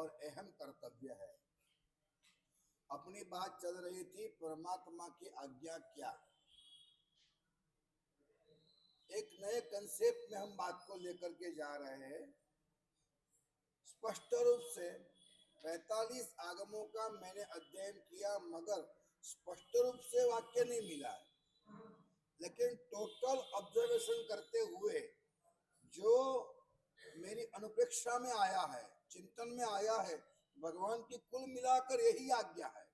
और अहम कर्तव्य है। अपनी बात चल रही थी परमात्मा की आज्ञा क्या। एक नए कंसेप्ट में हम बात को लेकर के जा रहे हैं। स्पष्ट रूप से 45 आगमों का मैंने अध्ययन किया, मगर स्पष्ट रूप से वाक्य नहीं मिला है। लेकिन टोटल ऑब्जर्वेशन करते हुए जो मेरी अनुप्रेक्षा में आया है, चिंतन में आया है, भगवान की कुल मिलाकर यही आज्ञा है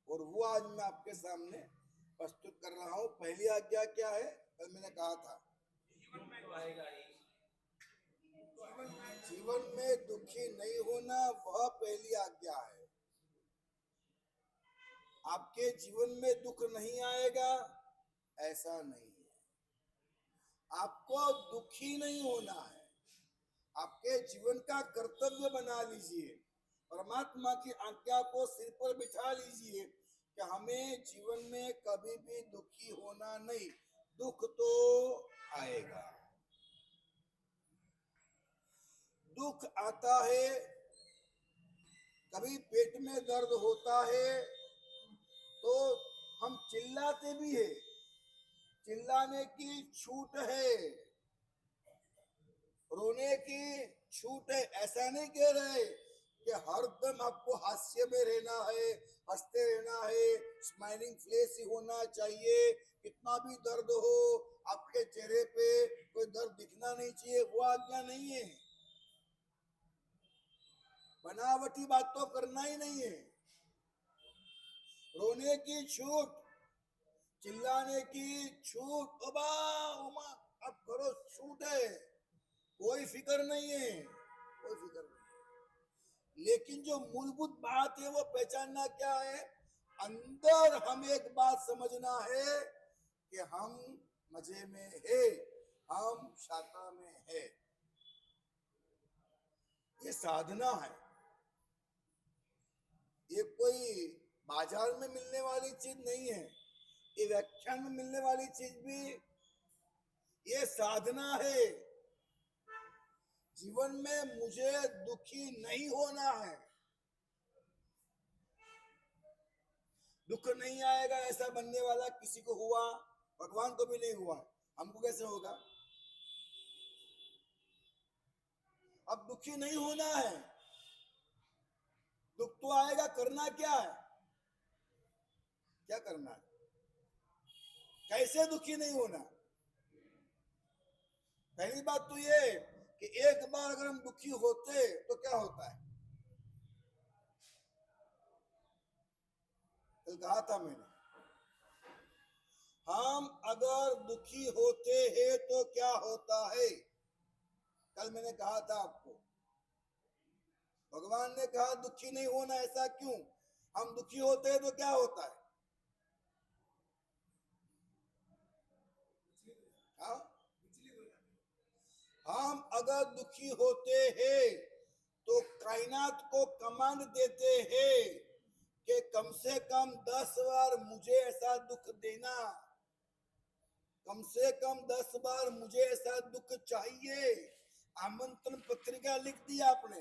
और वो आज मैं आपके सामने प्रस्तुत कर रहा हूं। पहली आज्ञा क्या है? कल मैंने कहा था जीवन में दुखी नहीं होना, वह पहली आज्ञा है। आपके जीवन में दुख नहीं आएगा ऐसा नहीं है। आपको दुखी नहीं होना है, आपके जीवन का कर्तव्य बना लीजिए, परमात्मा की आज्ञा को सिर पर बिठा लीजिए कि हमें जीवन में कभी भी दुखी होना नहीं। दुख तो आएगा, दुख आता है, कभी पेट में दर्द होता है तो हम चिल्लाते भी है, चिल्लाने की छूट है, रोने की छूट है। ऐसा नहीं कह रहे कि हरदम आपको हास्य में रहना है, हंसते रहना है, स्माइलिंग फेस ही होना चाहिए, कितना भी दर्द हो आपके चेहरे पे कोई दर्द दिखना नहीं चाहिए, वो आज्ञा नहीं है। बनावटी बात तो करना ही नहीं है। रोने की छूट, चिल्लाने की छूट, ओबा उमा अब करो, छूट है, कोई फिक्र नहीं है, कोई फिक्र नहीं है। लेकिन जो मूलभूत बात है वो पहचानना क्या है? अंदर हमें एक बात समझना है कि हम मजे में है, हम शाखा में है। ये साधना है, ये कोई बाजार में मिलने वाली चीज नहीं है, ये व्याख्यान में मिलने वाली चीज भी ये साधना है। जीवन में मुझे दुखी नहीं होना है, दुख नहीं आएगा ऐसा बनने वाला किसी को हुआ? भगवान को भी नहीं हुआ, हमको कैसे होगा? अब दुखी नहीं होना है, दुख तो आएगा, करना क्या है? क्या करना है? कैसे दुखी नहीं होना? पहली बात तो ये कि एक बार अगर हम दुखी होते तो क्या होता है? कल कहा था मैंने, हम अगर दुखी होते हैं तो क्या होता है? कल मैंने कहा था आपको, भगवान ने कहा दुखी नहीं होना। ऐसा क्यों? हम दुखी होते हैं तो क्या होता है? हाँ, हम अगर दुखी होते हैं तो कायनात को कमांड देते हैं कि कम से कम 10 बार मुझे ऐसा दुख देना, कम से कम 10 बार मुझे ऐसा दुख चाहिए। आमंत्रण पत्रिका लिख दी आपने।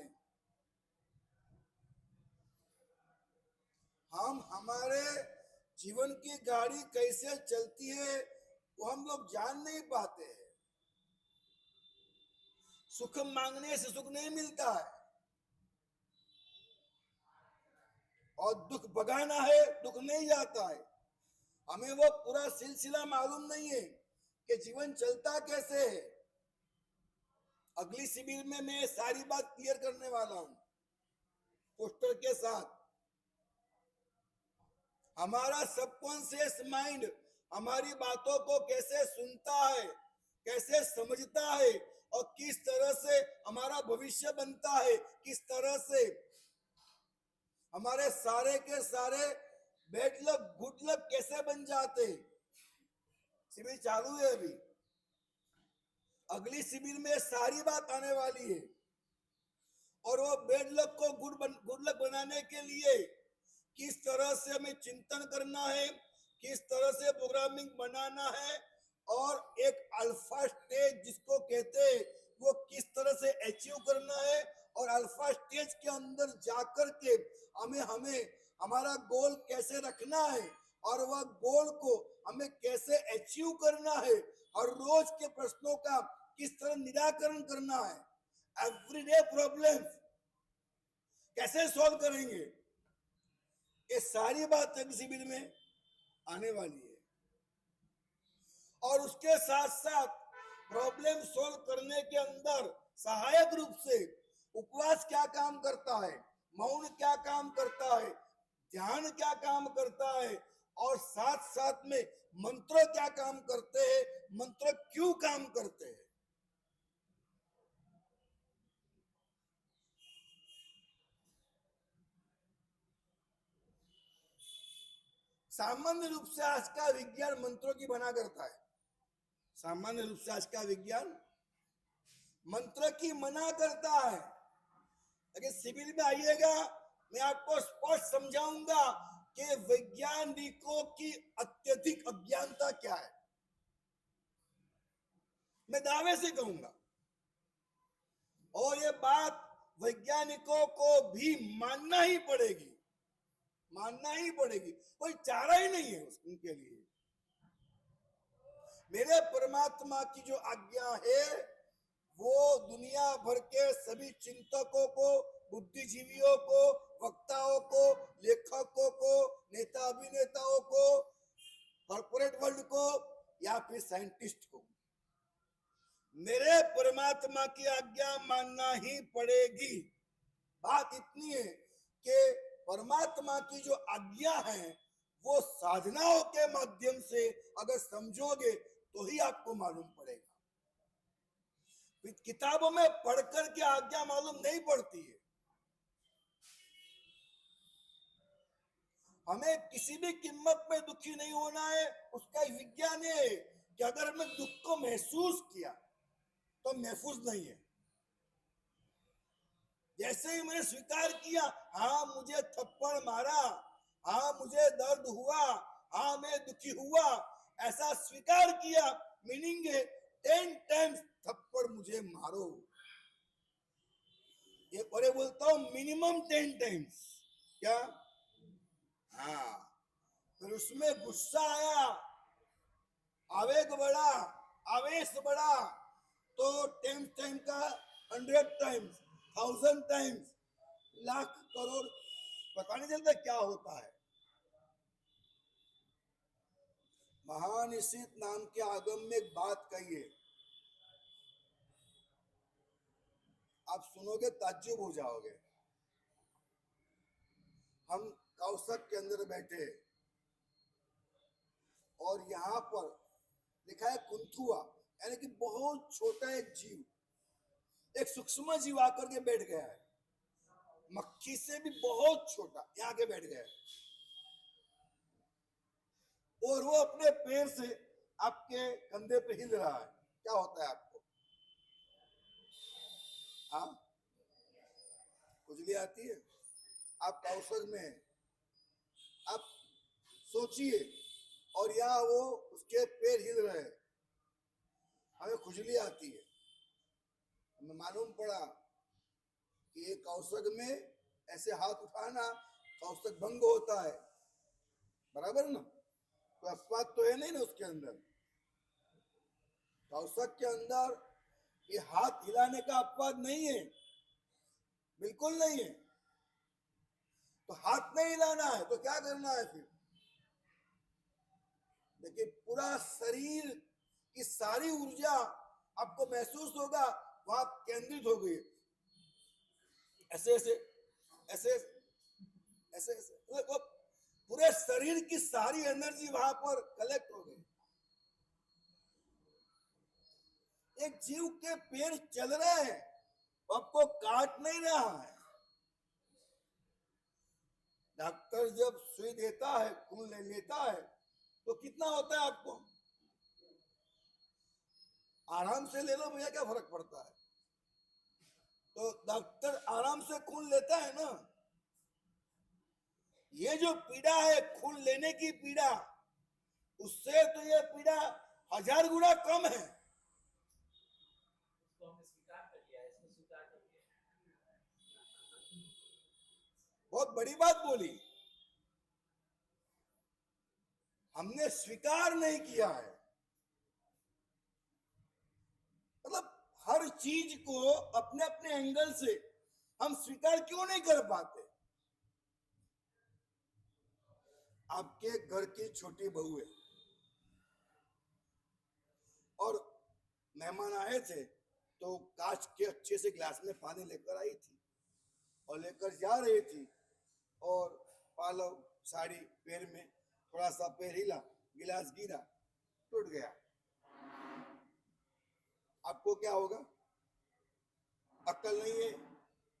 हम हमारे जीवन की गाड़ी कैसे चलती है वो हम लोग जान नहीं पाते हैं। सुख मांगने से सुख नहीं मिलता है, और दुख भगाना है, दुख नहीं जाता है। हमें वो पूरा सिलसिला मालूम नहीं है कि जीवन चलता कैसे है। अगली शिविर में मैं सारी बात क्लियर करने वाला हूं पोस्टर के साथ। हमारा सबकॉन्शियस माइंड हमारी बातों को कैसे सुनता है, कैसे समझता है, और किस तरह से हमारा भविष्य बनता है, किस तरह से हमारे सारे के सारे बैड लक गुड लक कैसे बन जाते। शिविर चालू है अभी, अगली शिविर में सारी बात आने वाली है। और वो बैड लक को गुड लक बनाने के लिए किस तरह से हमें चिंतन करना है, किस तरह से प्रोग्रामिंग बनाना है, और एक अल्फा स्टेज जिसको कहते हैं वो किस तरह से अचीव करना है, और अल्फा स्टेज के अंदर जाकर के हमें हमें हमारा गोल कैसे रखना है और वह गोल को हमें कैसे अचीव करना है, हर रोज के प्रश्नों का किस तरह निराकरण करना है, एवरीडे प्रॉब्लम्स कैसे सॉल्व करेंगे, ये सारी बातें शिविर में आने वाली है। और उसके साथ साथ प्रॉब्लम सॉल्व करने के अंदर सहायक रूप से उपवास क्या काम करता है, मौन क्या काम करता है, ध्यान क्या काम करता है, और साथ साथ में मंत्र क्या काम करते हैं, मंत्र क्यों काम करते हैं। सामान्य रूप से आज का विज्ञान मंत्रों की बना करता है, सामान्य रूप से आज का विज्ञान मंत्र की मना करता है। लेकिन शिविर में आइएगा, मैं आपको स्पष्ट समझाऊंगा कि वैज्ञानिकों की अत्यधिक अज्ञानता क्या है। मैं दावे से कहूंगा, और ये बात वैज्ञानिकों को भी मानना ही पड़ेगी, मानना ही पड़ेगी, कोई चारा ही नहीं है उनके लिए। मेरे परमात्मा की जो आज्ञा है वो दुनिया भर के सभी चिंतकों को, बुद्धिजीवियों को, वक्ताओं को, लेखकों को, नेता अभिनेताओं को, कॉर्पोरेट वर्ल्ड को या फिर साइंटिस्ट को, मेरे परमात्मा की आज्ञा मानना ही पड़ेगी। बात इतनी है कि परमात्मा की जो आज्ञा है वो साधनाओं के माध्यम से अगर समझोगे तो ही आपको मालूम पड़ेगा। किताबों में पढ़कर के आज्ञा मालूम नहीं पड़ती है। हमें किसी भी कीमत में दुखी नहीं होना है, उसका विज्ञान है कि अगर हमने दुख को महसूस किया तो महफूज नहीं है। जैसे ही मैंने स्वीकार किया, हाँ मुझे थप्पड़ मारा, हाँ मुझे दर्द हुआ, हाँ मैं दुखी हुआ, ऐसा स्वीकार किया, मीनिंग है 10 टाइम्स थप्पड़ मुझे मारो, ये और बोलता हूं मिनिमम 10 टाइम्स। क्या? हाँ, फिर उसमें गुस्सा आया, आवेग बढ़ा, आवेश बढ़ा, तो 10 टाइम का 100 टाइम्स, 1000 टाइम्स, लाख करोड़, पता नहीं चलता क्या होता है। महानिशित नाम के आगम में एक बात कही है, आप सुनोगे ताज्जुब हो जाओगे। हम कौशक के अंदर बैठे और यहाँ पर लिखा है कुंथुआ, यानी कि बहुत छोटा एक जीव, एक सूक्ष्म जीव आकर के बैठ गया है, मक्खी से भी बहुत छोटा यहाँ के बैठ गया है, और वो अपने पैर से आपके कंधे पे हिल रहा है। क्या होता है आपको? हाँ, खुजली आती है। आप कौशल में आप सोचिए, और यहाँ वो उसके पैर हिल रहे हैं, हमें खुजली आती है। हमें मालूम पड़ा कि ये कौशक में ऐसे हाथ उठाना कौशक भंग होता है, बराबर ना? तो अपवाद तो है नहीं ना उसके अंदर। कौशक के अंदर ये हाथ हिलाने का अपवाद नहीं है, बिल्कुल नहीं है। तो हाथ नहीं हिलाना है तो क्या करना है फिर? देखिए, पूरा शरीर की सारी ऊर्जा आपको महसूस होगा वहां केंद्रित हो गई, ऐसे ऐसे ऐसे ऐसे ऐसे, वो पूरे शरीर की सारी एनर्जी वहां पर कलेक्ट हो गई। एक जीव के पैर चल रहे हैं, आपको काट नहीं रहा है। डॉक्टर जब सुई देता है, खून ले लेता है, तो कितना होता है आपको? आराम से ले लो भैया, क्या फर्क पड़ता है? तो डॉक्टर आराम से खून लेता है ना। ये जो पीड़ा है खून लेने की पीड़ा, उससे तो ये पीड़ा 1000 गुना कम है। बहुत बड़ी बात बोली, हमने स्वीकार नहीं किया है। मतलब हर चीज को अपने अपने एंगल से हम स्वीकार क्यों नहीं कर पाते? आपके घर की छोटी बहू है और मेहमान आए थे, तो कांच के अच्छे से ग्लास में पानी लेकर आई थी और लेकर जा रही थी, और पालव साड़ी पैर में थोड़ा सा पैर हिला, गिलास गिरा, टूट गया। आपको क्या होगा? अक्ल नहीं है,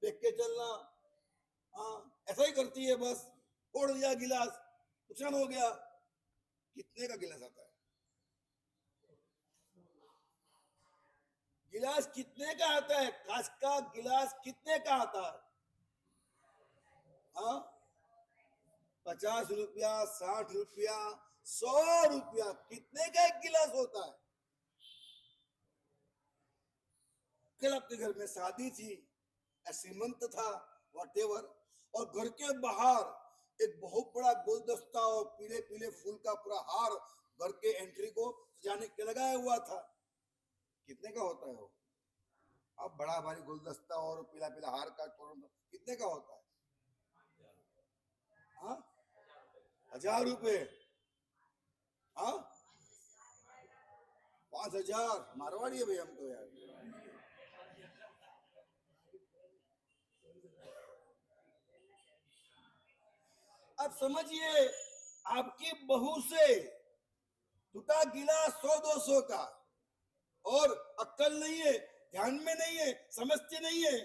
देख के चलना। हाँ, ऐसा ही करती है, बस फोड़ दिया गिलास, नुकसान हो गया। कितने का गिलास आता है? गिलास कितने का आता है? कांच का गिलास कितने का आता है? हाँ, 50 रुपया, 60 रुपया, 100 रुपया, कितने का एक गिलास होता है? कल आपके घर में शादी थी, सीमंत था, वॉटेवर, और घर के बाहर एक बहुत बड़ा गुलदस्ता और पीले पीले फूल का पूरा हार घर के एंट्री को सजाने के लगाया हुआ था। कितने का होता है वो? अब बड़ा भारी गुलदस्ता और पीला पीला हार का तोरण कितने का होता है? हाँ, 1000 रुपए। हाँ, 5000। मारवाड़ी है भाई हम तो यार। अब समझिए, आपकी बहू से टूटा गिलास 100-200 का, और अक्ल नहीं है, ध्यान में नहीं है, समझते नहीं है,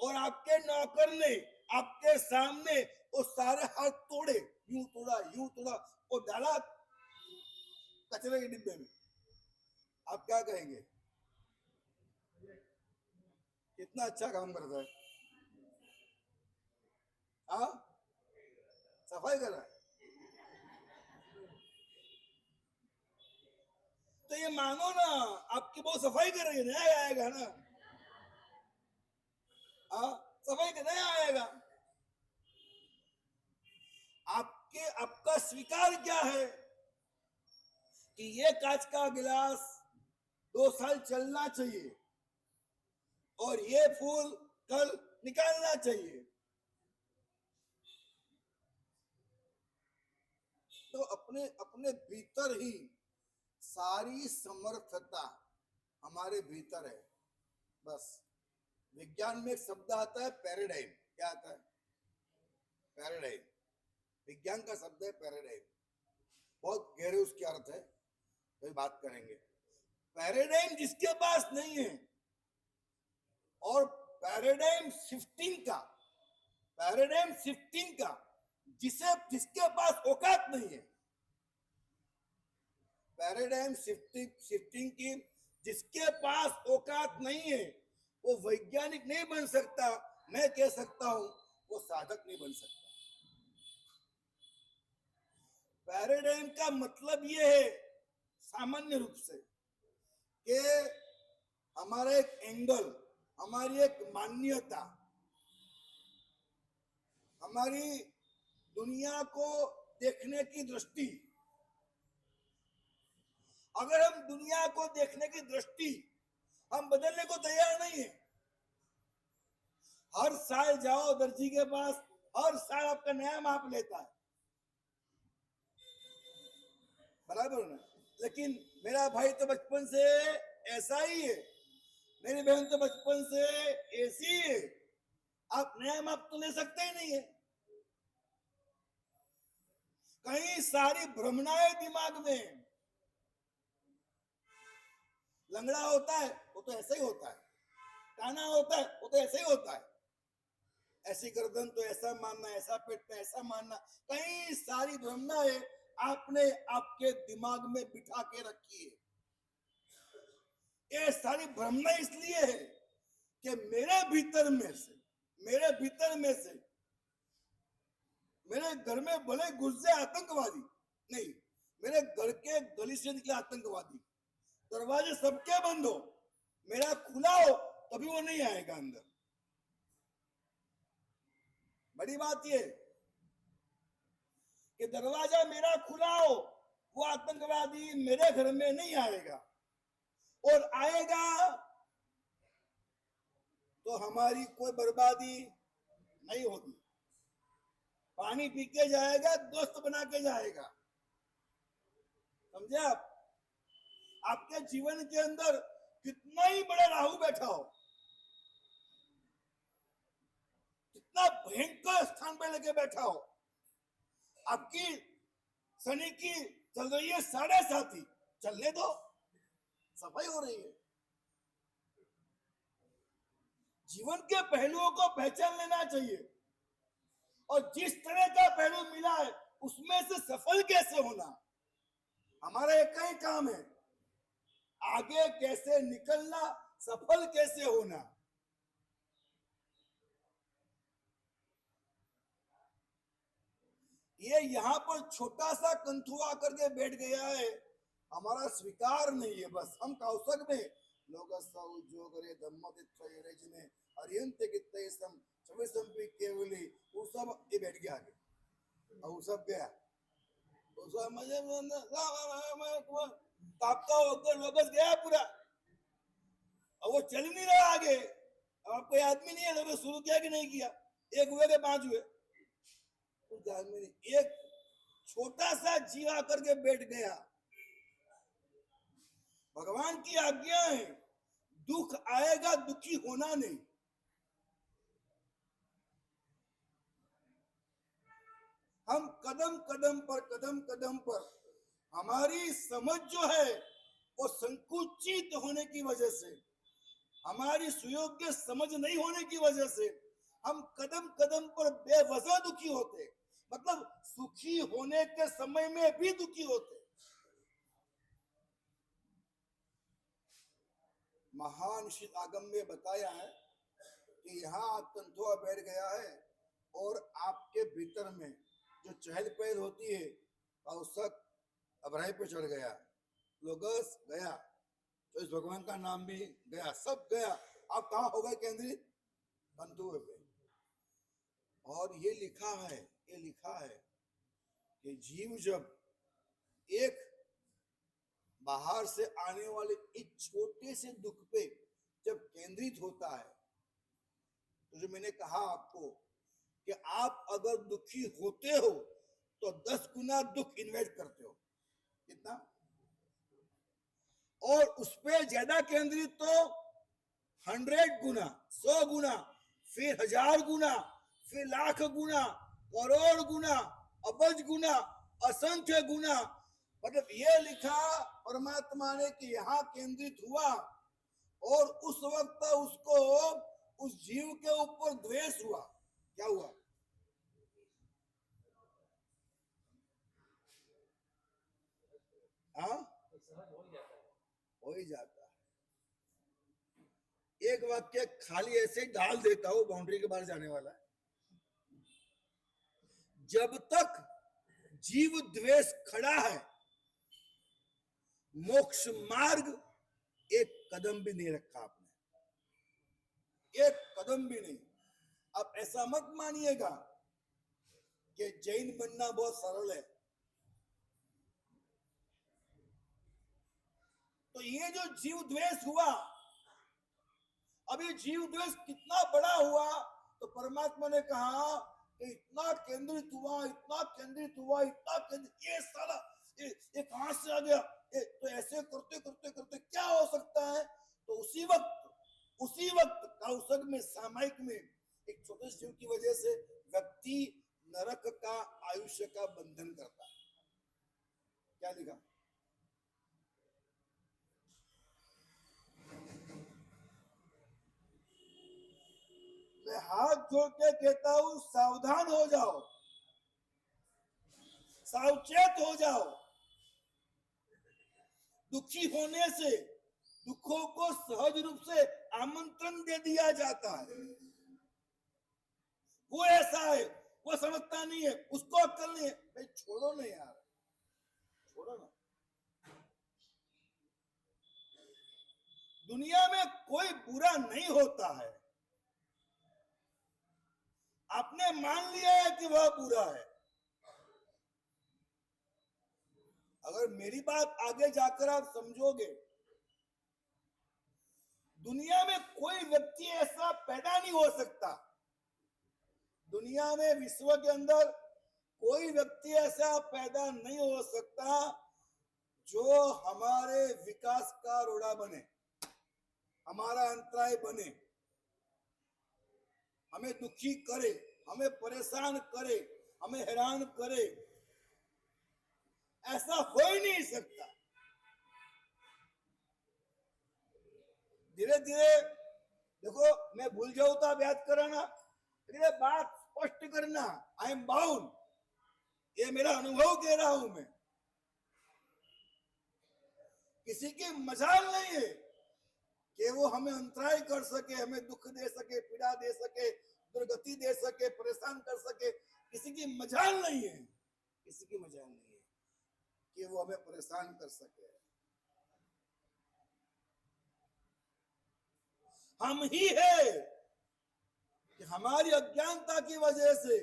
और आपके नौकर ने आपके सामने वो सारे हाथ तोड़े, यूं तोड़ा और डाला कचरे के डिब्बे में। आप क्या कहेंगे? कितना अच्छा काम करता है। हाँ, सफाई कर रहा है। तो ये मानो ना, आपकी बहुत सफाई कर रही है, नया आएगा ना। हाँ, सफाई का नया आएगा। आपका स्वीकार क्या है कि ये कांच का गिलास 2 साल चलना चाहिए और ये फूल कल निकालना चाहिए। तो अपने अपने भीतर ही सारी समर्थता हमारे भीतर है। बस विज्ञान में एक शब्द आता है पैराडाइम। क्या आता है? पैराडाइम। विज्ञान का शब्द है पैराडाइम। बहुत गहरे उसके अर्थ है, तो बात करेंगे। पैराडाइम जिसके पास नहीं है, और पैराडाइम शिफ्टिंग का जिसके पास औकात नहीं है, पैराडाइम शिफ्टिंग की जिसके पास औकात नहीं है, वो वैज्ञानिक नहीं बन सकता। मैं कह सकता हूं वो साधक नहीं बन सकता। पैराडाइम का मतलब ये है सामान्य रूप से कि हमारा एक एंगल, हमारी एक मान्यता, हमारी दुनिया को देखने की दृष्टि, अगर हम दुनिया को देखने की दृष्टि हम बदलने को तैयार नहीं है। हर साल जाओ दर्जी के पास, हर साल आपका नया माप लेता है, बराबर ना? लेकिन मेरा भाई तो बचपन से ऐसा ही है, मेरी बहन तो बचपन से ऐसी है। आप नया माप तो ले सकते ही नहीं है। कहीं सारी भ्रमणाएं दिमाग में। लंगड़ा होता है वो तो ऐसे ही होता है, काना होता है वो तो ऐसे ही होता है, ऐसी गर्दन तो ऐसा मानना, ऐसा पेट तो ऐसा मानना। कई सारी भ्रमणाएं आपने आपके दिमाग में बिठा के रखी है। ये सारी भ्रमणा इसलिए है कि मेरे भीतर में से मेरे घर में भले घुस जाए आतंकवादी, नहीं, मेरे घर के गली से निकले आतंकवादी, दरवाजे सबके बंद हो, मेरा खुला हो, तभी वो नहीं आएगा अंदर। बड़ी बात ये कि दरवाजा मेरा खुला हो, वो आतंकवादी मेरे घर में नहीं आएगा, और आएगा तो हमारी कोई बर्बादी नहीं होगी। पानी पी के जाएगा, दोस्त बना के जाएगा। समझे आप? आपके जीवन के अंदर कितना ही बड़ा राहु बैठा हो, कितना भयंकर स्थान पे लेके बैठा हो, आपकी शनि की चल रही है 7.5, चलने दो, सफाई हो रही है। जीवन के पहलुओं को पहचान लेना चाहिए, और जिस तरह का पहलू मिला है उसमें से सफल कैसे होना, हमारा एक ही काम है, आगे कैसे निकलना, सफल कैसे होना। ये यहाँ पर छोटा सा कंथुआ करके बैठ गया है, हमारा स्वीकार नहीं है। बस हम कौशक में लोग जोगरे धम्मदित्वयरेजने अरियंते कित्तैसम चविसंपि केवली वो सब ये बैठ गया आगे, और वो सब गया, वो सब मजे में तापता होकर लोगस गया पूरा, और वो चल नहीं रहा आगे। अब आपको आदमी नहीं है, लोग शुरू किया कि नहीं किया, एक हुए के 5 हुए, उस आदमी ने एक छोटा सा जीव आकर के बैठ गया। भगवान की आज्ञा है, दुख आएगा, दुखी होना नहीं। हम कदम कदम पर हमारी समझ जो है वो संकुचित होने की वजह से, हमारी सुयोग्य समझ नहीं होने की वजह से हम कदम पर बेवजह दुखी होते, मतलब सुखी होने के समय में भी दुखी होते। महान श्री आगम में बताया है कि यहाँ आप कंथुआ बैठ गया है, और आपके भीतर में जो चहल पहल होती है, कौशक अबराही पे चढ़ गया, लोगस गया, तो इस भगवान का नाम भी गया, सब गया। आप कहाँ हो गए केंद्रित? कंथुए पे। और ये लिखा है कि जीव जब एक बाहर से आने वाले एक छोटे से दुख पे जब केंद्रित होता है, तो जो मैंने कहा आपको कि आप अगर दुखी होते हो तो 10 गुना दुख इन्वेस्ट करते हो, कितना, और उस पर ज्यादा केंद्रित तो 100 गुना, 100 गुना, फिर 1000 गुना, फिर लाख गुना, करोड़ गुना, अबज गुना, असंख्य गुना। मतलब ये लिखा परमात्मा ने कि यहाँ केंद्रित हुआ, और उस वक्त उसको उस जीव के ऊपर द्वेष हुआ। क्या हुआ? हाँ, हो ही जाता है। एक वाक्य खाली ऐसे ही डाल देता हूं, बाउंड्री के बाहर जाने वाला है। जब तक जीव द्वेष खड़ा है, मोक्ष मार्ग एक कदम भी नहीं रखा आपने, एक कदम भी नहीं। अब ऐसा मत मानिएगा कि जैन बनना बहुत सरल है। तो ये जो जीव द्वेष हुआ, अब ये जीव द्वेष कितना बड़ा हुआ, तो परमात्मा ने कहा कि इतना केंद्रित हुआ, इतना केंद्रित हुआ, इतना केंद्रित, ये साला ये कहां से आ गया, तो ऐसे करते करते करते क्या हो सकता है। तो उसी वक्त कौशक में, सामायिक में, एक छोटे जीव की वजह से व्यक्ति नरक का, आयुष्य का बंधन करता है। क्या लिखा? मैं हाथ जोड़ के कहता हूं, सावधान हो जाओ, सावचेत हो जाओ। दुखी होने से दुखों को सहज रूप से आमंत्रण दे दिया जाता है। वो ऐसा है, वो समझता नहीं है, उसको अक्ल नहीं है। भाई छोड़ो ना यार, छोड़ो ना। दुनिया में कोई बुरा नहीं होता है। आपने मान लिया है कि वह बुरा है। अगर मेरी बात आगे जाकर आप समझोगे, दुनिया में कोई व्यक्ति ऐसा पैदा नहीं हो सकता, दुनिया में विश्व के अंदर कोई व्यक्ति ऐसा पैदा नहीं हो सकता जो हमारे विकास का रोड़ा बने, हमारा अंतराय बने, हमें दुखी करे, हमें परेशान करे, हमें हैरान करे। ऐसा हो ही नहीं सकता। धीरे धीरे देखो, मैं भूल जाऊं तो आप याद कराना, लेकिन बात स्पष्ट करना। आई एम बाउंड, ये मेरा अनुभव कह रहा हूं मैं। किसी की मजाल नहीं है कि वो हमें अंतराय कर सके, हमें दुख दे सके, पीड़ा दे सके, दुर्गति दे सके, परेशान कर सके। किसी की मजाल नहीं है, किसी की मजाल नहीं है कि वो हमें परेशान कर सके। हम ही है कि हमारी अज्ञानता की वजह से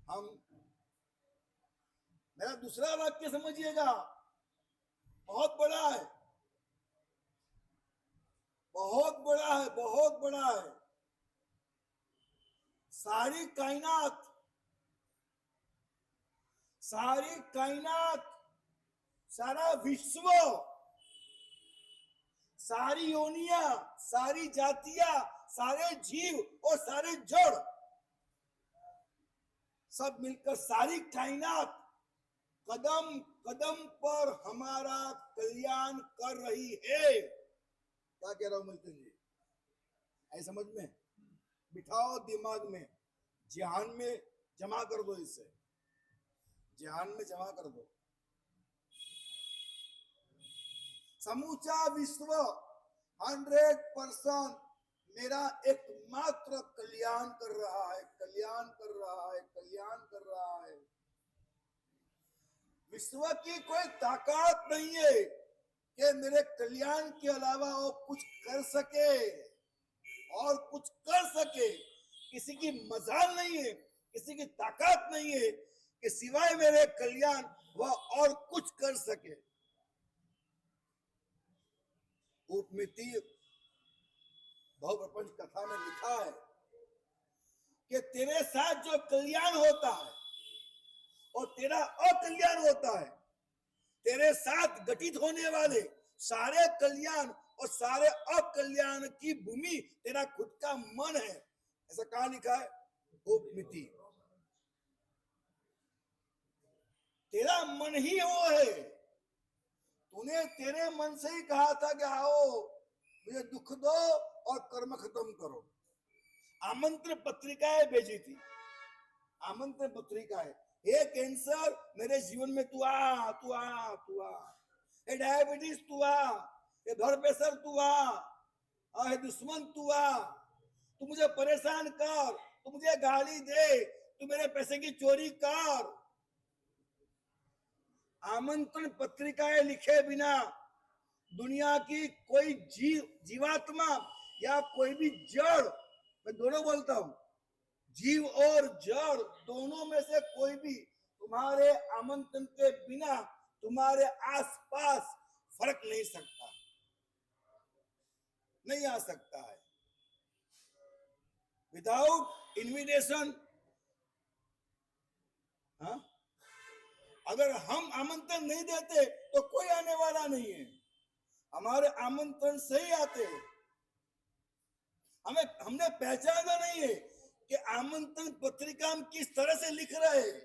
हम, मेरा दूसरा वाक्य समझिएगा, बहुत बड़ा है, बहुत बड़ा है, बहुत बड़ा है। सारी कायनात, सारी कायनात, सारा विश्व, सारी योनियां, सारी जातियां, सारे जीव और सारे जड़, सब मिलकर सारी कायनात कदम कदम पर हमारा कल्याण कर रही है। क्या कह रहा हूं मिल्टन जी? ऐ समझ में बिठाओ, दिमाग में, ध्यान में जमा कर दो, इसे ध्यान में जमा कर दो। समूचा विश्व 100% मेरा एकमात्र कल्याण कर रहा है, कल्याण कर रहा है, कल्याण कर रहा है। विश्व की कोई ताकत नहीं है कि मेरे कल्याण के अलावा वो कुछ कर सके और कुछ कर सके। किसी की मजाल नहीं है, किसी की ताकत नहीं है कि सिवाय मेरे कल्याण वह और कुछ कर सके। उपमिति बहुप्रपंच कथा में लिखा है कि तेरे साथ जो कल्याण होता है और तेरा अकल्याण होता है, तेरे साथ घटित होने वाले सारे कल्याण और सारे अकल्याण की भूमि तेरा खुद का मन है। ऐसा कहां लिखा है? उपमिति। तेरा मन ही वो है। तूने तेरे मन से ही कहा था कि आओ मुझे दुख दो और कर्म खत्म करो। आमंत्रण पत्रिकाएं भेजी थी, आमंत्रण पत्रिकाएं, हे कैंसर मेरे जीवन में तू आ, तू आ, तू आ, हे डायबिटीज तू आ, हे ब्लड प्रेशर तू आ, हे दुश्मन तू आ, तू मुझे परेशान कर, तू मुझे गाली दे, तू मेरे पैसे की चोरी कर। आमंत्रण पत्रिकाएं लिखे बिना दुनिया की कोई जीवात्मा या कोई भी जड़, मैं दोनों बोलता हूं, जीव और जड़ दोनों में से कोई भी तुम्हारे आमंत्रण के बिना तुम्हारे आसपास फर्क नहीं सकता, नहीं आ सकता है। विदाउट इन्विटेशन, हाँ, अगर हम आमंत्रण नहीं देते तो कोई आने वाला नहीं है। हमारे आमंत्रण से ही आते हैं। हमने पहचाना नहीं है कि आमंत्रण पत्रिका हम किस तरह से लिख रहे हैं,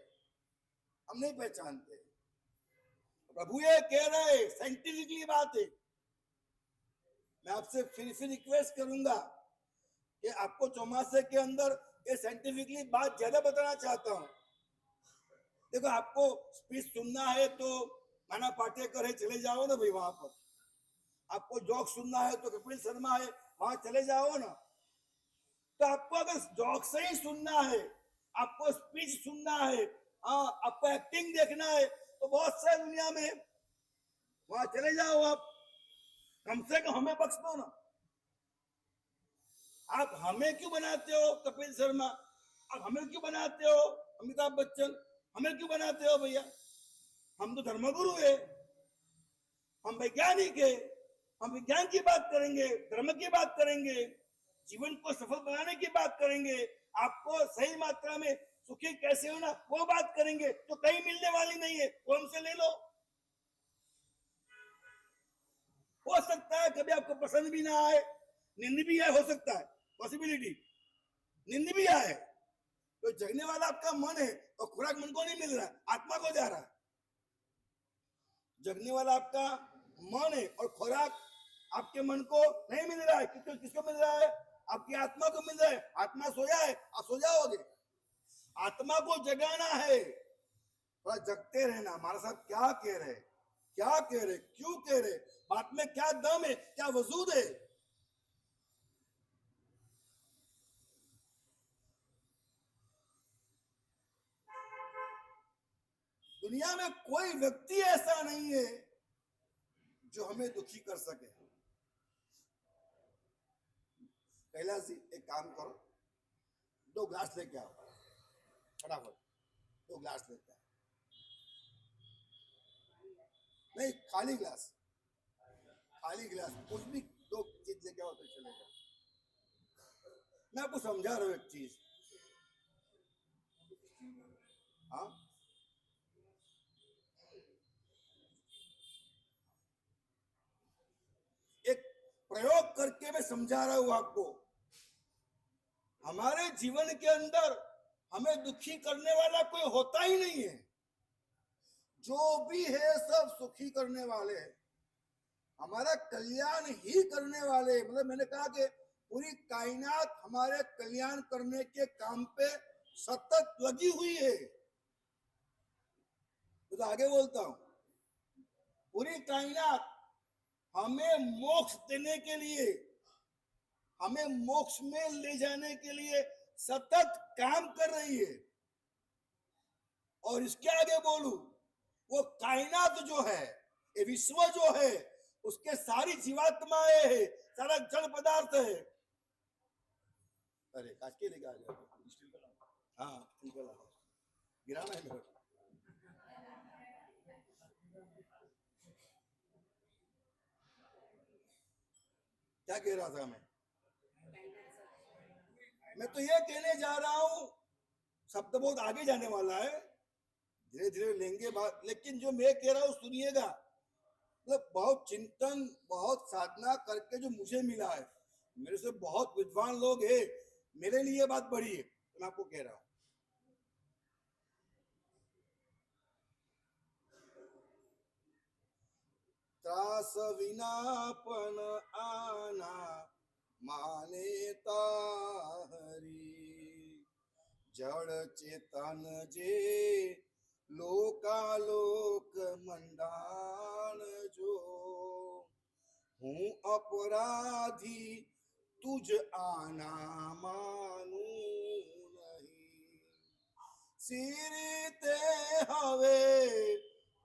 हम नहीं पहचानते। प्रभु ये कह रहे हैं, साइंटिफिकली बात है। मैं आपसे फिर रिक्वेस्ट करूंगा कि आपको चौमासे के अंदर ये साइंटिफिकली बात ज्यादा बताना चाहता हूं। देखो, आपको स्पीच सुनना है तो नाना पाटेकर है, चले जाओ ना भाई वहां पर। आपको जोक सुनना है तो कपिल शर्मा है, वहां चले जाओ ना। तो आपको अगर जोक से ही सुनना है, आपको स्पीच सुनना है, आपको एक्टिंग देखना है, तो बहुत सारी दुनिया में, वहां चले जाओ आप। कम से कम हमें बख्श दो ना। आप हमें क्यों बनाते हो कपिल शर्मा? अब हमें क्यों बनाते हो अमिताभ बच्चन, हमें क्यों बनाते हो भैया? हम तो धर्मगुरु है, हम वैज्ञानिक है, हम विज्ञान की बात करेंगे, धर्म की बात करेंगे, जीवन को सफल बनाने की बात करेंगे, आपको सही मात्रा में सुखी कैसे होना वो बात करेंगे, जो कहीं मिलने वाली नहीं है वो हमसे ले लो। हो सकता है कभी आपको पसंद भी ना आए, निंद भी आए, हो सकता है, पॉसिबिलिटी, निंद भी आए। तो जगने वाला आपका मन है और खुराक मन को नहीं मिल रहा है, आत्मा को जा रहा है। जगने वाला आपका मन है और खुराक आपके मन को नहीं मिल रहा है। किसको मिल रहा है? आपकी आत्मा को मिल रहा है। आत्मा सोया है, आप सो जाओगे। आत्मा को जगाना है, थोड़ा जगते रहना। हमारे साथ क्या कह रहे, क्या कह रहे, क्यों कह रहे, बात में क्या दम है, क्या वजूद है। दुनिया में कोई व्यक्ति ऐसा नहीं है जो हमें दुखी कर सके। कैलाश जी एक काम करो, 2 ग्लास लेके आओ फटाफट, 2 ग्लास लेके आओ। नहीं, खाली ग्लास, खाली गिलास, कुछ भी 2 चीज लेके आओ तो चलेगा। मैं आपको समझा रहा हूं एक चीज। हाँ, एक प्रयोग करके मैं समझा रहा हूं आपको। हमारे जीवन के अंदर हमें दुखी करने वाला कोई होता ही नहीं है। जो भी है सब सुखी करने वाले हैं, हमारा कल्याण ही करने वाले। मतलब मैंने कहा कि पूरी कायनात हमारे कल्याण करने के काम पे सतत लगी हुई है। तो आगे बोलता हूं, पूरी कायनात हमें मोक्ष देने के लिए, हमें मोक्ष में ले जाने के लिए सतत काम कर रही है। और इसके आगे बोलूं, वो कायनात जो है, ये विश्व जो है, उसके सारी जीवात्माएं है, सारा जड़ पदार्थ है। अरे काच के लेके आ गया, हाँ ठीक है, गिराना है मेरे। क्या कह रहा था मैं तो ये कहने जा रहा हूं, शब्द बहुत आगे जाने वाला है, धीरे धीरे लेंगे बात। लेकिन जो मैं कह रहा हूं सुनिएगा। मतलब बहुत चिंतन, बहुत साधना करके जो मुझे मिला है, मेरे से बहुत विद्वान लोग हैं, मेरे लिए बात बड़ी है, तो मैं आपको कह रहा हूं। त्रास विनापन आना माने ताहरी, जड़ चेतन जे लोकालोक मंडान जो। हूँ अपराधी तुझ आना मानू नहीं, सिर ते हवे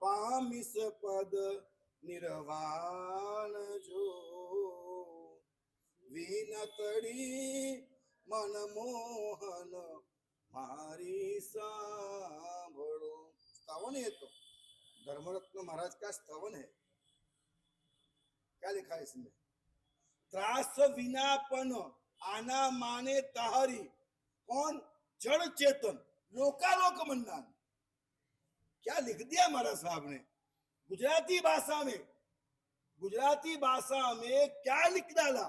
पामिस पद निर्वाण जो। विनतड़ी मनमोहन मारी सांभळो। स्तवन है, तो धर्मरत्न महाराज का स्तवन है। क्या लिखा है इसमें? त्रास विनापन आना माने ताहरी, कौन? जड़ चेतन लोकालोक मंडान। क्या लिख दिया महाराज साहब ने गुजराती भाषा में, गुजराती भाषा में क्या लिख डाला,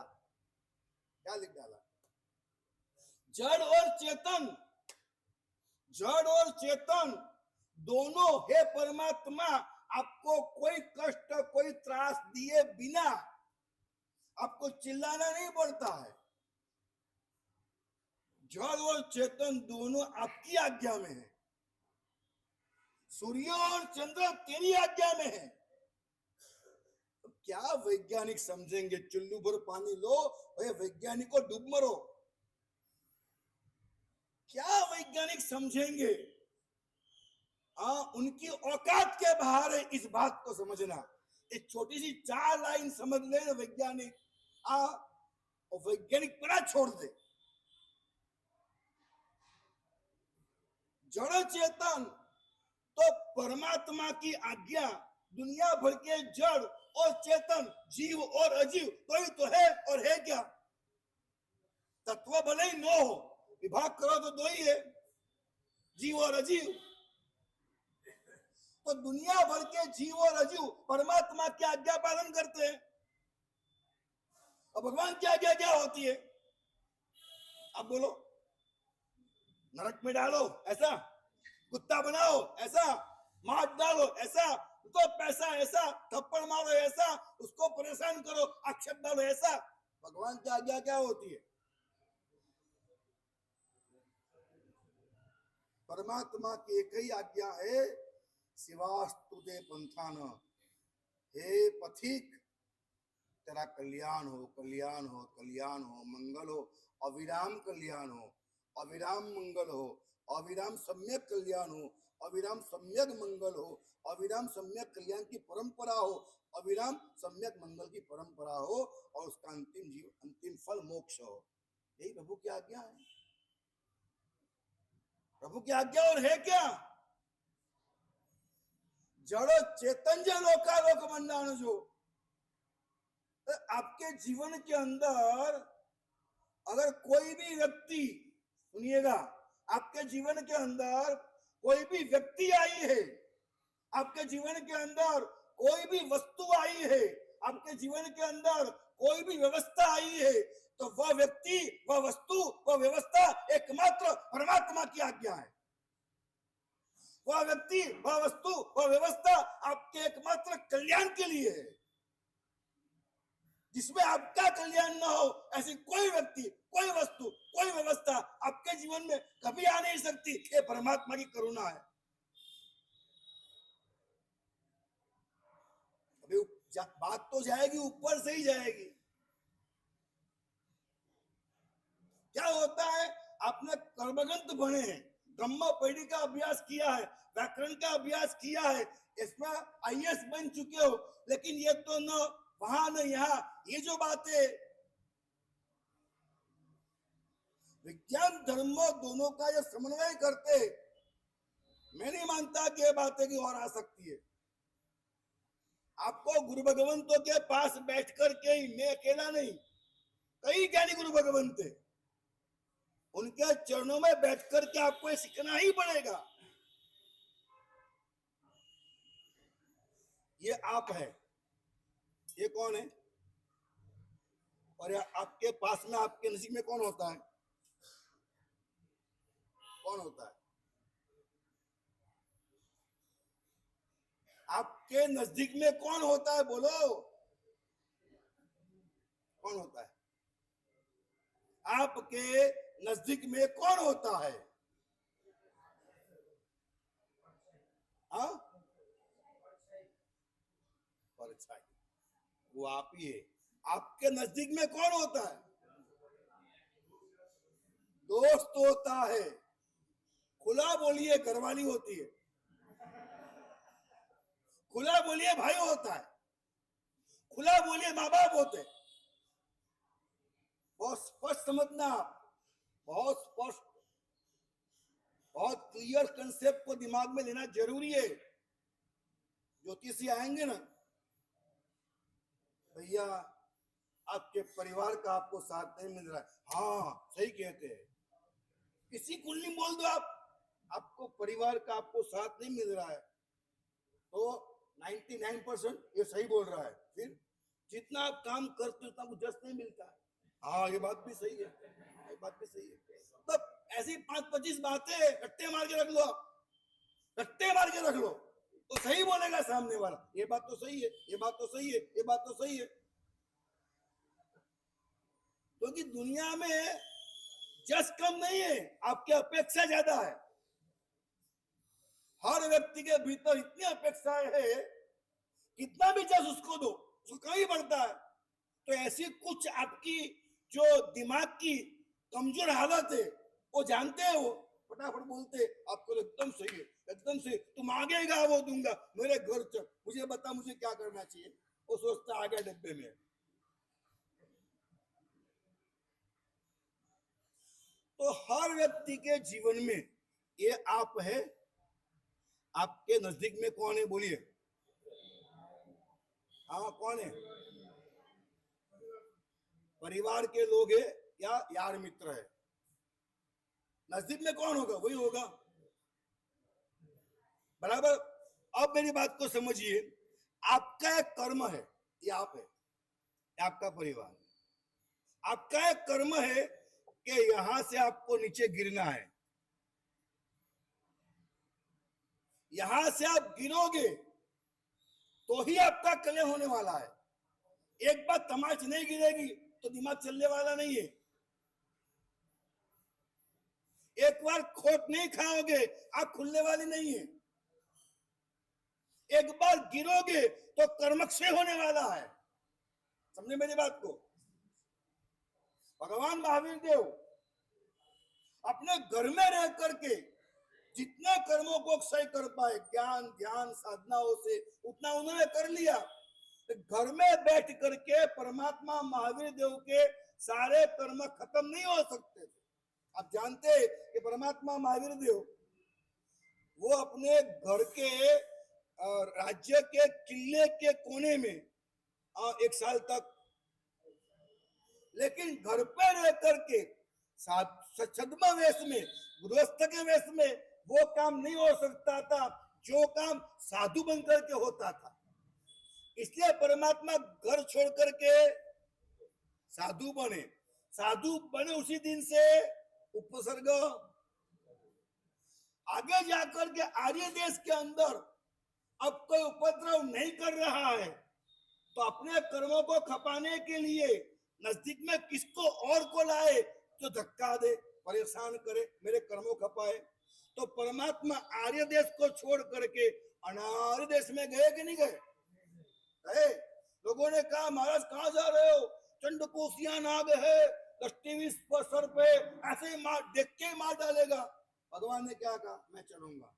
क्या लिख डाला? जड़ और चेतन, जड़ और चेतन दोनों है परमात्मा। आपको कोई कष्ट, कोई त्रास दिए बिना आपको चिल्लाना नहीं पड़ता है। जड़ और चेतन दोनों आपकी आज्ञा में है। सूर्य और चंद्र तेरी आज्ञा में है। क्या वैज्ञानिक समझेंगे? चुल्लू भर पानी लो और वैज्ञानिक को डूब मरो। क्या वैज्ञानिक समझेंगे? उनकी औकात के बाहर है इस बात को समझना। एक छोटी सी 4 लाइन समझ ले वैज्ञानिक, और वैज्ञानिक पड़ा छोड़ दे। जड़ चेतन तो परमात्मा की आज्ञा दुनिया भर के जड़ और चेतन, जीव और अजीव तो ही तो है, और है क्या? तत्व भले ही 9 हो, विभाग करो तो 2 ही है, जीव और अजीव। तो दुनिया भर के जीव और अजीव परमात्मा की आज्ञा पालन करते हैं। और भगवान की आज्ञा क्या होती है? आप बोलो, नरक में डालो ऐसा, कुत्ता बनाओ ऐसा, मार डालो ऐसा, तो पैसा ऐसा, थप्पड़ मारो ऐसा, उसको परेशान करो, आक्षेप डालो ऐसा। भगवान की आज्ञा क्या होती है? परमात्मा की एक ही आज्ञा है, शिवास्तुते पंथान, हे पथिक तेरा कल्याण हो, कल्याण हो, कल्याण हो, मंगल हो, अविराम कल्याण हो, अविराम मंगल हो, अविराम सम्यक कल्याण हो, अविराम सम्यक मंगल हो, अविराम सम्यक कल्याण की परंपरा हो, अविराम सम्यक मंगल की परंपरा हो, और उसका अंतिम जीव, अंतिम फल मोक्ष हो। यही प्रभु की आज्ञा है। प्रभु की आज्ञा और है क्या? जड़ चेतन जो लोकालोक मंडान, जो आपके जीवन के अंदर अगर कोई भी व्यक्ति, सुनिएगा, आपके जीवन के अंदर कोई भी व्यक्ति आई है, आपके जीवन के अंदर कोई भी वस्तु आई है, आपके जीवन के अंदर कोई भी व्यवस्था आई है, तो वह व्यक्ति, वह वस्तु, वह व्यवस्था एकमात्र परमात्मा की आज्ञा है। वह व्यक्ति, वह वस्तु, वह व्यवस्था आपके एकमात्र कल्याण के लिए है। जिसमें आपका कल्याण न हो, ऐसी कोई व्यक्ति, कोई वस्तु, कोई व्यवस्था आपके जीवन में कभी आ नहीं सकती। ये परमात्मा की करुणा है। अभी बात तो जाएगी, ऊपर से ही जाएगी। क्या होता है? आपने कर्मग्रंथ पढ़े हैं, ब्रह्म पैढ़ी का अभ्यास किया है, व्याकरण का अभ्यास किया है, इसमें IAS बन चुके हो, लेकिन ये तो न वहां न यहाँ, ये जो बातें विज्ञान धर्म दोनों का ये समन्वय करते, मैं नहीं मानता कि ये बातें की और आ सकती है। आपको गुरु भगवंतों के पास बैठ कर के ही, मैं अकेला नहीं, कई ज्ञानी गुरु भगवंत थे, उनके चरणों में बैठ कर के आपको ये सीखना ही पड़ेगा। ये आप है, ये कौन है? और आपके पास में, आपके नजीक में कौन होता है? कौन होता है? आपके नजदीक में कौन होता है? बोलो, कौन होता है? आपके नजदीक में कौन होता है? हाँ, परछाई, वो आप ही है। आपके नजदीक में कौन होता है? दोस्त होता है। खुला बोलिए घरवाली होती है, खुला बोलिए भाई होता है, खुला बोलिए माँ बाप होते हैं। बहुत स्पष्ट समझना, बहुत स्पष्ट, बहुत क्लियर कंसेप्ट को दिमाग में लेना जरूरी है। ज्योतिषी आएंगे ना, भैया आपके परिवार का आपको साथ नहीं मिल रहा है, हाँ सही कहते हैं, किसी कुंडली बोल दो आप, आपको परिवार का आपको साथ नहीं मिल रहा है, तो 99% ये सही बोल रहा है। फिर जितना आप काम करते हो उतना कुछ जस्ट नहीं मिलता है। हाँ ये बात भी सही है, ये बात भी सही है। तो ऐसी 5-25 बातें रट्टे मार के रख लो, आप रट्टे मार के रख लो, तो सही बोलेगा सामने वाला, ये बात तो सही है, ये बात तो सही है, ये बात तो सही है। क्योंकि तो दुनिया में जस कम नहीं है, आपकी अपेक्षा ज्यादा है। हर व्यक्ति के भीतर इतनी अपेक्षाएं है, कितना भी जस उसको दो, उसको कहीं बढ़ता है। तो ऐसी कुछ आपकी जो दिमाग की कमजोर हालत है, वो जानते हैं, वो फटाफट बोलते आपको एकदम सही है, एकदम सही, तुम आगेगा वो दूंगा, मेरे घर चल, मुझे बता मुझे क्या करना चाहिए। वो सोचता आ गया डब्बे में। तो हर व्यक्ति के जीवन में ये आप है, आपके नजदीक में कौन है बोलिए? हाँ कौन है? परिवार के लोग है या यार मित्र है? नजदीक में कौन होगा? वही होगा, बराबर। अब मेरी बात को समझिए, आपका एक कर्म है, ये आप है, ये आपका परिवार है। आपका एक कर्म है कि यहां से आपको नीचे गिरना है, यहां से आप गिरोगे तो ही आपका कल्याण होने वाला है। एक बार तमाच नहीं गिरेगी तो दिमाग चलने वाला नहीं है। एक बार खोट नहीं खाओगे, आप खुलने वाली नहीं है। एक बार गिरोगे तो कर्मक्षय होने वाला है। समझे मेरी बात को? भगवान महावीर देव अपने घर में रह करके जितने कर्मों को क्षय कर पाए, ज्ञान ध्यान साधनाओं से, उतना उन्होंने कर लिया। घर में बैठ करके परमात्मा महावीर देव के सारे कर्म खत्म नहीं हो सकते थे। आप जानते हैं कि परमात्मा महावीर देव वो अपने घर के राज्य के किले के कोने में 1 साल तक, लेकिन घर पे रह करके छद्म वेश में, गृहस्थ के वेश में वो काम नहीं हो सकता था जो काम साधु बनकर के होता था। इसलिए परमात्मा घर छोड़ करके साधु बने। साधु बने उसी दिन से उपसर्ग, आगे जाकर के आर्य देश के अंदर अब कोई उपद्रव नहीं कर रहा है, तो अपने कर्मों को खपाने के लिए नजदीक में किसको और को लाए जो धक्का दे, परेशान करे, मेरे कर्मों खपाए। तो परमात्मा आर्य देश को छोड़ करके अनार्य देश में गए कि नहीं गए? गए। लोगों ने कहा महाराज कहां जा रहे हो? चंडकोसिया नाग है, दृष्टि सर पे ऐसे ही मार, देख के मार डालेगा। भगवान ने क्या कहा? मैं चलूंगा।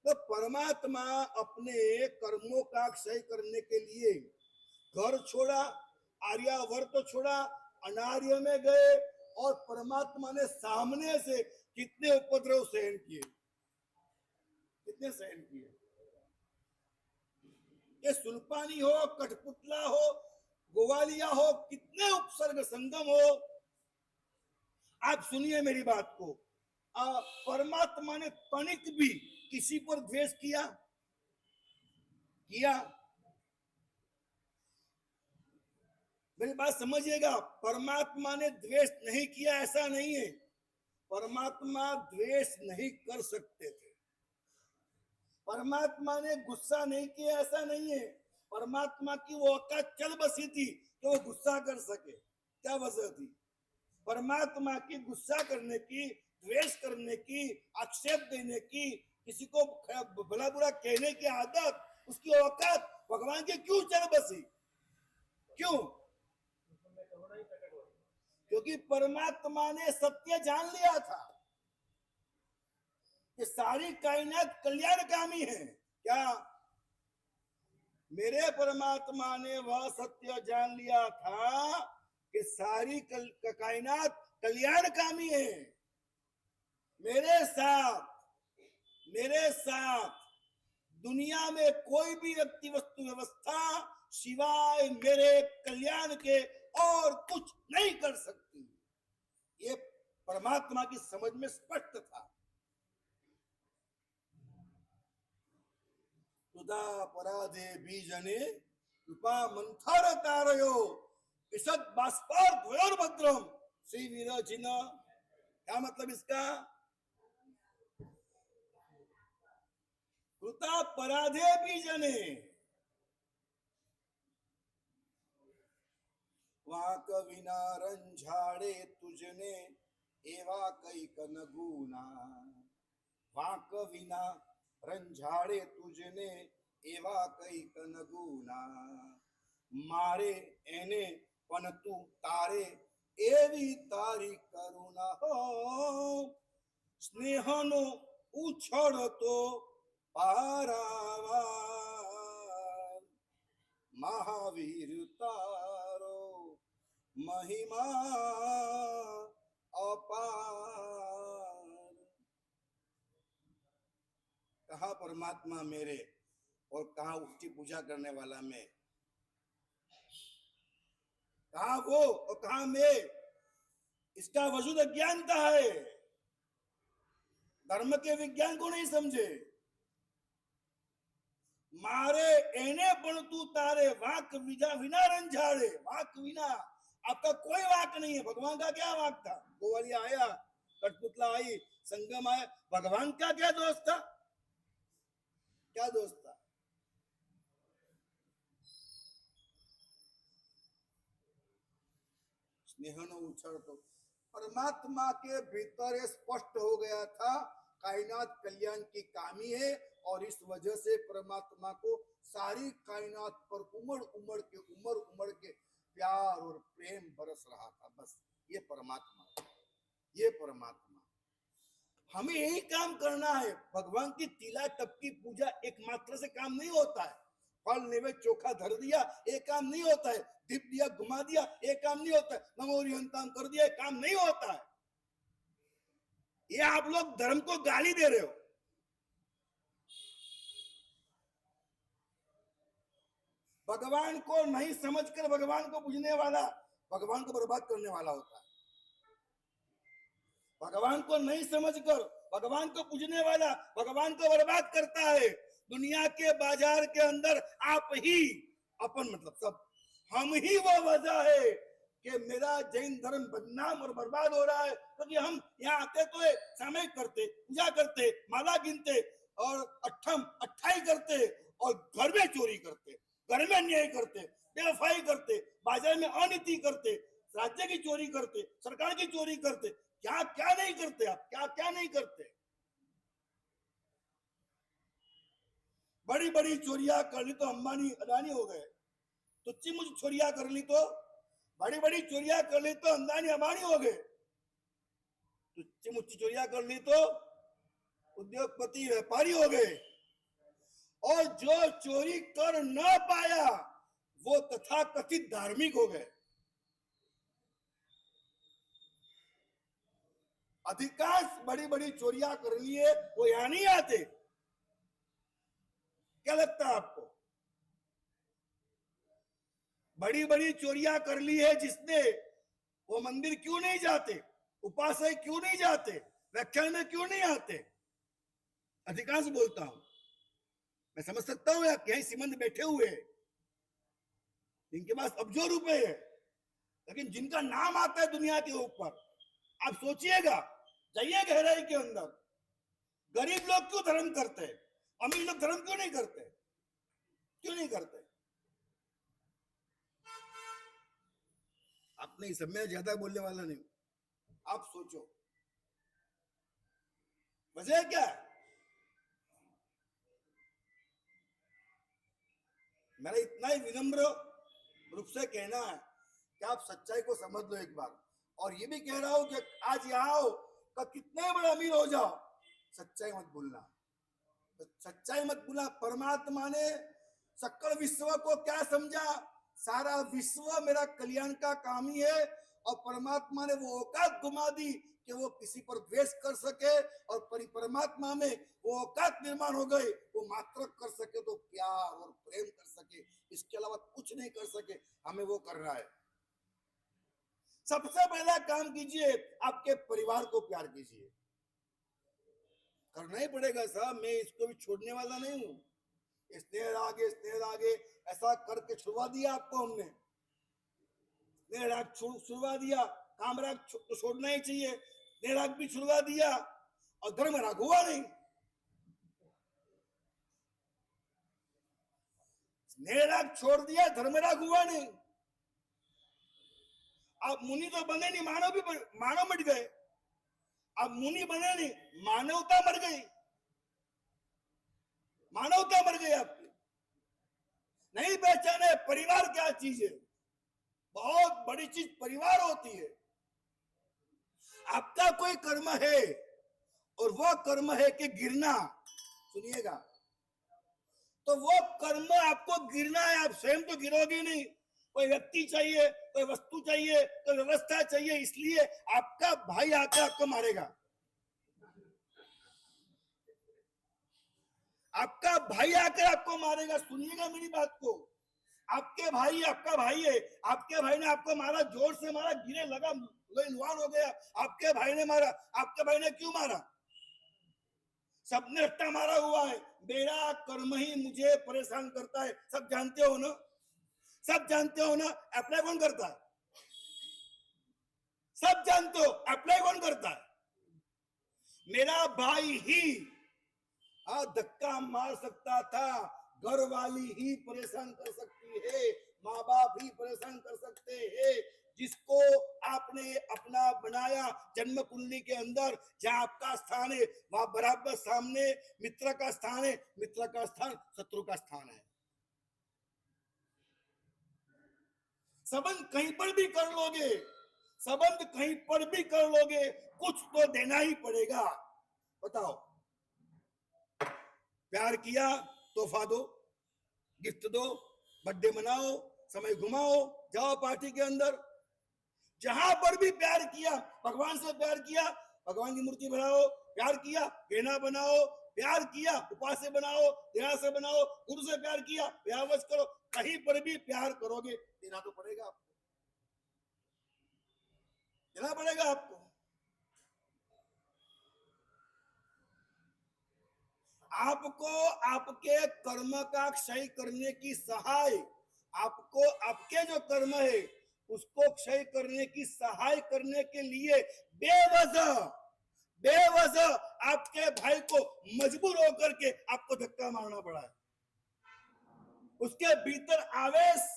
तो परमात्मा अपने कर्मों का क्षय करने के लिए घर छोड़ा, आर्यावर्त छोड़ा, अनार्य में गए, और परमात्मा ने सामने से कितने उपद्रव सहन किए, कितने सहन किए। ये सुल्पानी हो, कठपुतला हो, गोवालिया हो, कितने उपसर्ग संगम हो। आप सुनिए मेरी बात को, परमात्मा ने तनिक भी किसी पर द्वेष किया? मेरी बात समझिएगा, परमात्मा ने द्वेष नहीं किया ऐसा नहीं है। परमात्मा द्वेष नहीं कर सकते थे। परमात्मा ने गुस्सा नहीं किया ऐसा नहीं है। परमात्मा की वो औकात चल बसी थी कि वो गुस्सा कर सके। क्या वजह थी? परमात्मा की गुस्सा करने की, द्वेष करने की, आक्षेप देने की, किसी को भला बुरा कहने की आदत, उसकी औकात भगवान की क्यों चल बसी? क्यों? क्योंकि परमात्मा ने सत्य जान लिया था कि सारी कायनात कल्याणकामी है। क्या? मेरे परमात्मा ने वह सत्य जान लिया था कि सारी कायनात कल्याणकामी है। मेरे साथ दुनिया में कोई भी व्यक्ति वस्तु व्यवस्था सिवाय मेरे कल्याण के और कुछ नहीं कर सकती। ये परमात्मा की समझ में स्पष्ट था। तुदा पराधे बीजने कृपा मंथर तारयो ईषद बाष्पार द्वयोर भद्रम श्री विरचिन। क्या मतलब इसका? कृता पराधे बीजने, वाक विना रंझाड़े तुझने एवा कई कनगुना। वाक विना रंझाड़े तुझने एवा कई कनगुना। मारे एने पनतु तारे एवी तारी करुणा हो। स्नेहनो उछड़ तो पारावार महावीर तारो महिमा अपार। कहा परमात्मा मेरे और कहा उसकी पूजा करने वाला मैं, कहा वो और कहा मैं। इसका वजूद अज्ञानता है, धर्म के विज्ञान को नहीं समझे। मारे एने पण तू तारे वाक विना विना रंझाड़े, वाक विना आपका कोई वाक नहीं है। भगवान का क्या वाक था? गोवालिया आया, कठपुतला आई, संगम आया, भगवान का क्या दोष था? क्या दोष था? स्नेहनो उछल तो परमात्मा के भीतर स्पष्ट हो गया था कायनात कल्याण की कामी है, और इस वजह से परमात्मा को सारी कायनात पर उमड़ के प्यार और प्रेम बरस रहा था। बस ये परमात्मा, ये परमात्मा। हमें यही काम करना है। भगवान की तिला तप की पूजा एकमात्र से काम नहीं होता है। फल नैवेद्य चोखा धर दिया, एक काम नहीं होता है। दीप दिया, घुमा दिया, एक काम नहीं होता है। नमोरियंताम कर दिया, एक काम नहीं होता है। ये आप लोग धर्म को गाली दे रहे हो। भगवान को नहीं समझकर भगवान को पूजने वाला भगवान को बर्बाद करने वाला होता है। भगवान को नहीं समझकर भगवान को पूजने वाला भगवान को बर्बाद करता है। दुनिया के बाजार के अंदर आप ही अपन मतलब सब हम ही वो वजह है कि मेरा जैन धर्म बदनाम और बर्बाद हो रहा है, क्योंकि हम यहाँ आते तो सामयिक करते, पूजा करते, माला गिनते और अट्ठम अट्ठाई करते और घर में चोरी करते, घर में अन्याय करते, बेवफाई करते, बाजार में अनीति करते, राज्य की चोरी करते, सरकार की चोरी करते। क्या क्या नहीं करते आप? क्या क्या नहीं करते? बड़ी बड़ी चोरियां कर ली तो अंबानी अदानी हो गए। तुच्छी मुझ चोरियां कर ली तो बड़ी बड़ी चोरियां कर ली तो अंबानी अंबानी हो गए। तुच्छी मुच्छी चोरियां कर ली तो उद्योगपति व्यापारी हो गए। और जो चोरी कर न पाया वो तथाकथित धार्मिक हो गए। अधिकांश बड़ी बड़ी चोरियां कर लिए वो यहां नहीं आते। क्या लगता है आपको? बड़ी बड़ी चोरियां कर ली है जिसने, वो मंदिर क्यों नहीं जाते? उपासक क्यों नहीं जाते? व्याख्यान में क्यों नहीं आते? अधिकांश बोलता हूं। मैं समझ सकता हूं यार, कहीं सीमंत बैठे हुए हैं, जिनके पास अब्जों रुपए है, लेकिन जिनका नाम आता है दुनिया के ऊपर, आप सोचिएगा, जाइए गहराई के अंदर। गरीब लोग क्यों धर्म करते हैं? अमीर लोग धर्म क्यों नहीं करते? क्यों नहीं करते? आप नहीं सब, मैं ज्यादा बोलने वाला नहीं। आप सोचो वजह क्या है? मेरा इतना ही विनम्र रूप से कहना है कि आप सच्चाई को समझ लो एक बार। और ये भी कह रहा हूं कि आज यहाँ हो का कितने बड़े अमीर हो जाओ, सच्चाई मत भूलना। तो सच्चाई मत भूलना। परमात्मा ने सकल विश्व को क्या समझा? सारा विश्व मेरा कल्याण का कामी है। और परमात्मा ने वो औकात घुमा दी कि वो किसी पर द्वेष कर सके, और परमात्मा में वो औकात निर्माण हो गई, वो मात्र कर सके तो प्यार और प्रेम कर सके, इसके अलावा कुछ नहीं कर सके। हमें वो करना है। सबसे पहला काम कीजिए, आपके परिवार को प्यार कीजिए। करना ही पड़ेगा साहब, मैं इसको भी छोड़ने वाला नहीं हूं। स्नेह आगे ऐसा करके छुड़वा दिया आपको हमने। स्नेह राग छुड़वा दिया, काम राग तो छोड़ना ही चाहिए, स्नेह राग भी छुड़वा दिया, और धर्म राग हुआ नहीं। स्नेह राग छोड़ दिया, धर्म राग हुआ नहीं। आप मुनि तो बने नहीं, मानव मर गए। आप मुनि बने नहीं, मानवता मर गई। मानवता मर गई आपकी। नहीं पहचाने परिवार क्या चीज है। बहुत बड़ी चीज परिवार होती है। आपका कोई कर्म है और वो कर्म है कि गिरना, सुनिएगा, तो वो कर्म आपको गिरना है। आप स्वयं तो गिरोगे नहीं, कोई व्यक्ति चाहिए, कोई वस्तु चाहिए, कोई व्यवस्था चाहिए, इसलिए आपका भाई आकर आपको मारेगा। आपका भाई आकर आपको मारेगा, सुनिएगा मेरी बात को। आपके भाई, आपका भाई है, आपके भाई ने आपको मारा, जोर से मारा, गिरे, लगा, इन्वॉल्व हो गया, आपके भाई ने मारा। आपके भाई ने क्यों मारा? सबने रट्टा मारा हुआ है। मेरा कर्म ही मुझे परेशान करता है, सब जानते हो ना, सब जानते हो ना। अप्लाई कौन करता है? सब जानते हो, अप्लाई कौन करता है? मेरा भाई ही धक्का मार सकता था, घर वाली ही परेशान कर सकती है, माँ बाप ही परेशान कर सकते हैं। जिसको आपने अपना बनाया जन्म कुंडली के अंदर, जहां आपका स्थान है वहां बराबर सामने मित्र का स्थान है, मित्र का स्थान शत्रु का स्थान है। संबंध कहीं पर भी कर लोगे, संबंध कहीं पर भी कर लोगे, कुछ तो देना ही पड़ेगा। बताओ, प्यार किया, तोहफा दो, गिफ्ट दो, बर्थडे मनाओ, समय घुमाओ, जाओ पार्टी के अंदर। जहां पर भी प्यार किया, भगवान से प्यार किया, भगवान की मूर्ति बनाओ, प्यार किया, गहना बनाओ, प्यार किया, उपास से बनाओ, ध्यान से बनाओ, गुरु से प्यार किया, व्यावच करो। कहीं पर भी प्यार करोगे, देना तो पड़ेगा आपको, देना पड़ेगा आपको। आपको आपके कर्म का क्षय करने की सहाय, आपको आपके जो कर्म है उसको क्षय करने की सहाय करने के लिए बेवजह बेवजह आपके भाई को मजबूर होकर के आपको धक्का मारना पड़ा है। उसके भीतर आवेश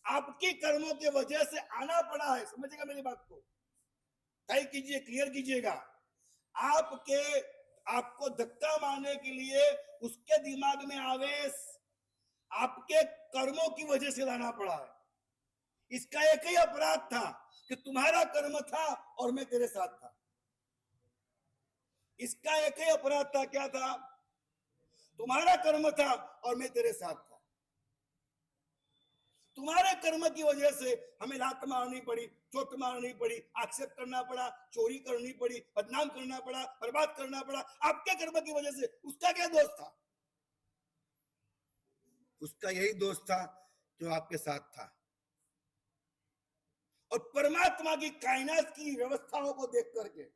आपकी कर्मों के वजह से आना पड़ा है। समझिएगा मेरी बात को, तय कीजिए, क्लियर कीजिएगा। आपके आपको धक्का मारने के लिए उसके दिमाग में आवेश आपके कर्मों की वजह से लाना पड़ा है। इसका एक ही अपराध था कि तुम्हारा कर्म था और मैं तेरे साथ था। इसका एक ही अपराध था, क्या था? तुम्हारा कर्म था और मैं तेरे साथ था। तुम्हारे कर्म की वजह से हमें लात मारनी पड़ी, चोट मारनी पड़ी, आक्षेप करना पड़ा, चोरी करनी पड़ी, बदनाम करना पड़ा, बर्बाद करना पड़ा, आपके कर्म की वजह से। उसका क्या दोष था? उसका यही दोष था जो आपके साथ था। और परमात्मा की कायनात की व्यवस्थाओं को देख करके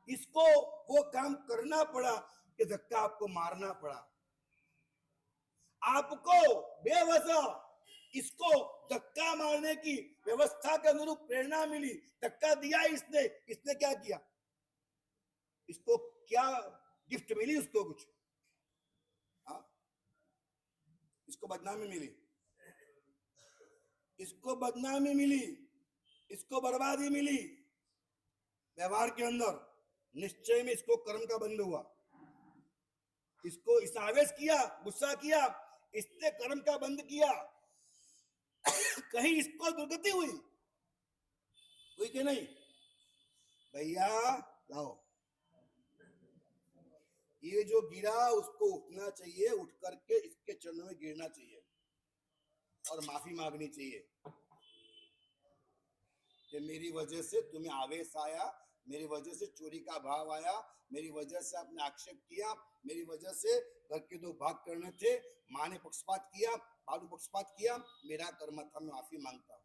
इसको वो काम करना पड़ा कि धक्का आपको मारना पड़ा। आपको बेवजह इसको धक्का मारने की व्यवस्था के अनुरूप प्रेरणा मिली, धक्का दिया इसने। इसने क्या किया? इसको क्या गिफ्ट मिली? उसको कुछ, हाँ, इसको बदनामी मिली, इसको बदनामी मिली, इसको बर्बादी मिली। व्यवहार के अंदर निश्चय में इसको कर्म का बंध हुआ। इसको इस आवेश किया, गुस्सा किया, इसने कर्म का बंद किया। कहीं इसको दुर्गति हुई? हुई कि नहीं? भैया लाओ, ये जो गिरा उसको उठना चाहिए, उठ करके इसके चरणों में गिरना चाहिए और माफी मांगनी चाहिए कि मेरी वजह से तुम्हें आवेश आया, मेरी वजह से चोरी का भाव आया, मेरी वजह से आपने आक्षेप किया, मेरी वजह से घर के दो भाग करने थे, माँ ने पक्षपात किया, बाबू पक्षपात किया, मेरा कर्म था, मैं माफी मांगता हूं।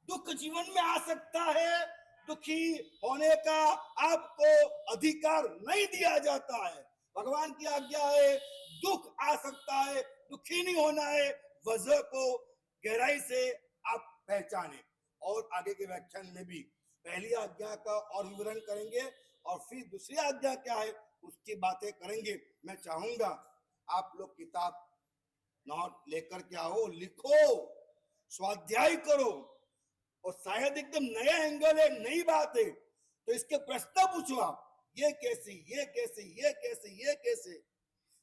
दुख जीवन में आ सकता है, दुखी होने का आपको अधिकार नहीं दिया जाता है। भगवान की आज्ञा है, दुख आ सकता है, दुखी नहीं होना है। वजह को गहराई से आप पहचाने। और आगे के व्याख्यान में भी पहली आज्ञा का और विवरण करेंगे और फिर दूसरी आज्ञा क्या है उसकी बातें करेंगे। मैं चाहूंगा आप लोग किताब नोट लेकर के आओ, लिखो, स्वाध्याय करो, और शायद एकदम नया एंगल है, नई बात है तो इसके प्रश्न पूछो आप, ये कैसे, ये कैसे, ये कैसे, ये कैसे।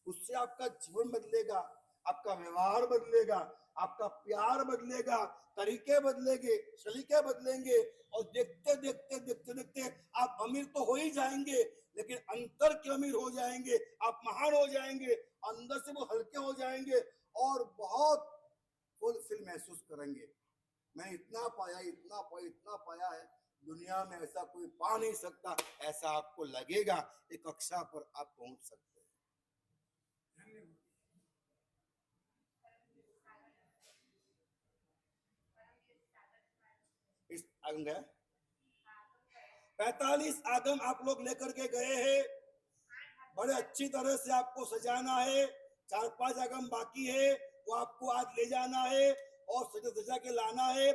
उससे आपका जीवन बदलेगा, आपका व्यवहार बदलेगा, आपका प्यार बदलेगा, तरीके बदलेंगे, सलीके बदलेंगे, और देखते देखते देखते देखते आप अमीर तो हो ही जाएंगे, लेकिन अंतर के अमीर हो जाएंगे, आप महान हो जाएंगे, अंदर से वो हल्के हो जाएंगे और बहुत फुलफिल महसूस करेंगे। मैं इतना पाया, इतना पाया, इतना पाया है, दुनिया में ऐसा कोई पा नहीं सकता, ऐसा आपको लगेगा, एक कक्षा पर आप पहुंच सकते हैं। इस आगम गया 45 आगम आप लोग लेकर के गए हैं, बड़े अच्छी तरह से आपको सजाना है। 4-5 आगम बाकी है, वो आपको आज ले जाना है और सजा सजा के लाना है।